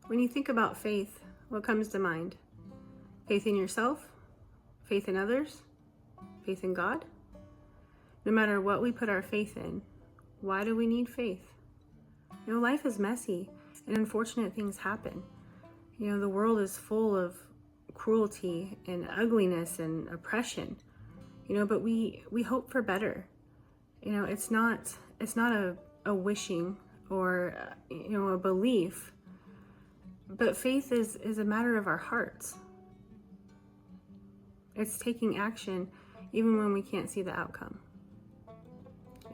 When you think about faith, what comes to mind? Faith in yourself? Faith in others? Faith in God? No matter what we put our faith in, why do we need faith? Life is messy and unfortunate things happen. The world is full of cruelty and ugliness and oppression. But we hope for better. It's not a wishing or a belief, but faith is a matter of our hearts. It's taking action even when we can't see the outcome.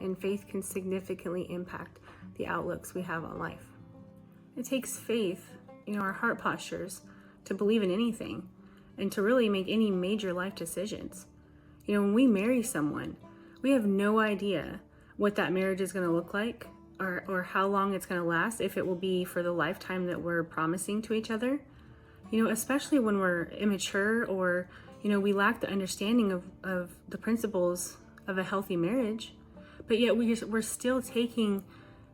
And faith can significantly impact the outlooks we have on life. It takes faith, our heart postures, to believe in anything and to really make any major life decisions. When we marry someone, we have no idea what that marriage is going to look like or how long it's going to last, if it will be for the lifetime that we're promising to each other. Especially when we're immature or, we lack the understanding of the principles of a healthy marriage. But yet we're still taking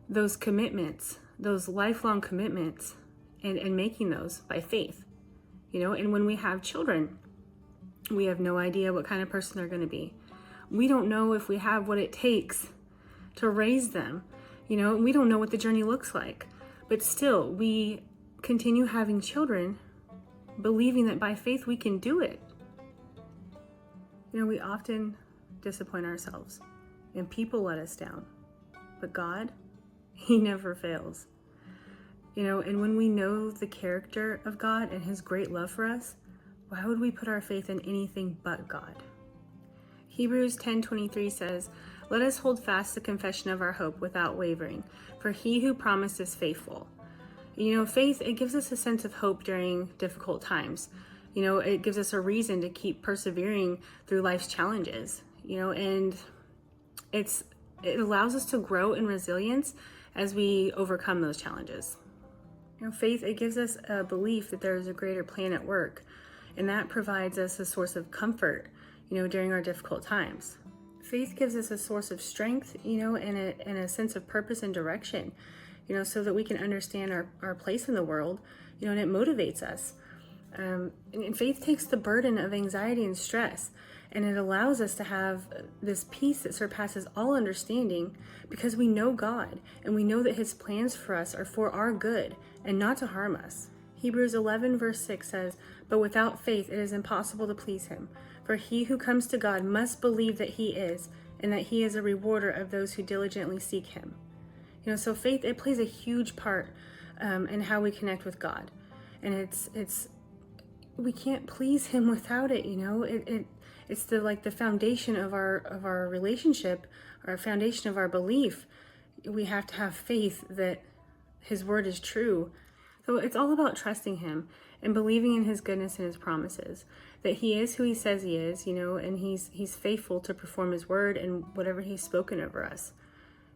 those commitments, those lifelong commitments, and making those by faith. And when we have children, we have no idea what kind of person they're going to be. We don't know if we have what it takes to raise them. We don't know what the journey looks like. But still, we continue having children, believing that by faith we can do it. We often disappoint ourselves and people let us down. But God, He never fails. And when we know the character of God and His great love for us, why would we put our faith in anything but God? Hebrews 10:23 says, "Let us hold fast the confession of our hope without wavering, for He who promised is faithful." Faith, it gives us a sense of hope during difficult times. It gives us a reason to keep persevering through life's challenges, and it allows us to grow in resilience as we overcome those challenges. Faith, it gives us a belief that there is a greater plan at work, and that provides us a source of comfort, during our difficult times. Faith gives us a source of strength, and a sense of purpose and direction, so that we can understand our place in the world, and it motivates us. And faith takes the burden of anxiety and stress, and it allows us to have this peace that surpasses all understanding because we know God and we know that His plans for us are for our good and not to harm us. Hebrews 11 verse 6 says, "But without faith it is impossible to please Him. For he who comes to God must believe that He is, and that He is a rewarder of those who diligently seek Him." So faith, it plays a huge part in how we connect with God. And it's we can't please Him without it. It's the foundation of our relationship, our foundation of our belief. We have to have faith that His word is true. So it's all about trusting Him and believing in His goodness and His promises, that He is who He says He is, and He's faithful to perform His word and whatever He's spoken over us.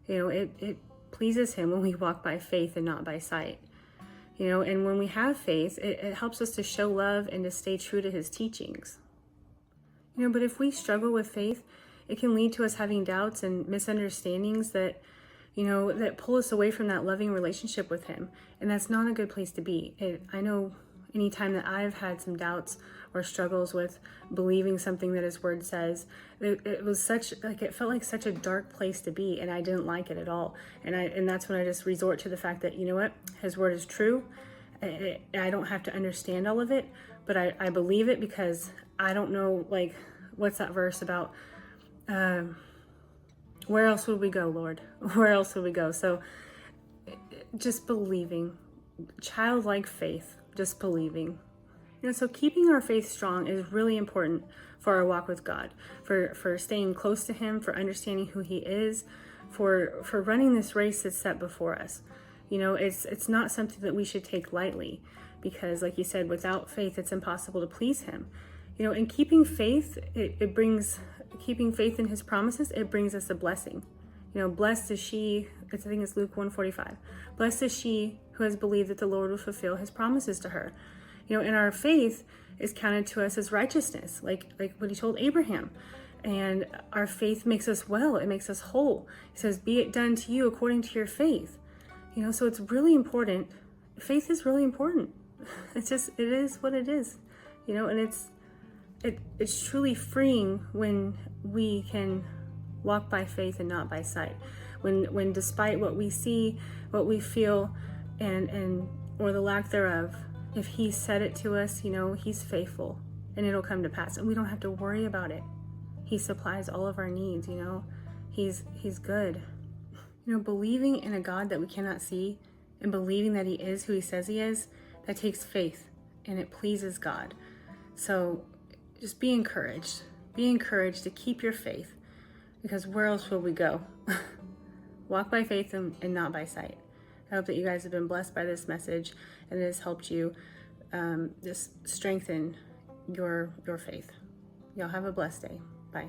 It pleases Him when we walk by faith and not by sight. And when we have faith, it helps us to show love and to stay true to His teachings. But if we struggle with faith, it can lead to us having doubts and misunderstandings that pull us away from that loving relationship with Him. And that's not a good place to be. I know anytime that I've had some doubts or struggles with believing something that His word says, it was it felt like such a dark place to be, and I didn't like it at all. And that's when I just resort to the fact that, His word is true. I don't have to understand all of it, but I believe it because I don't know, what's that verse about? Where else would we go, Lord? Where else would we go? So just believing, childlike faith, just believing. So keeping our faith strong is really important for our walk with God, for staying close to Him, for understanding who He is, for running this race that's set before us. It's not something that we should take lightly, because like you said, without faith, it's impossible to please Him. And keeping faith, keeping faith in His promises, it brings us a blessing. Blessed is she, I think it's Luke 1:45. Blessed is she who has believed that the Lord will fulfill His promises to her. And our faith is counted to us as righteousness, like what He told Abraham. And our faith makes us well, it makes us whole. He says, "Be it done to you according to your faith." So it's really important faith is really important. It is what it is, and it's truly freeing when we can walk by faith and not by sight. When despite what we see, what we feel, and or the lack thereof, if he said it to us, he's faithful and it'll come to pass, and we don't have to worry about it. He supplies all of our needs. He's good. Believing in a God that we cannot see and believing that he is who he says he is, that takes faith and it pleases God. So just be encouraged. Be encouraged to keep your faith, because where else will we go? Walk by faith and not by sight. I hope that you guys have been blessed by this message and it has helped you just strengthen your faith. Y'all have a blessed day. Bye.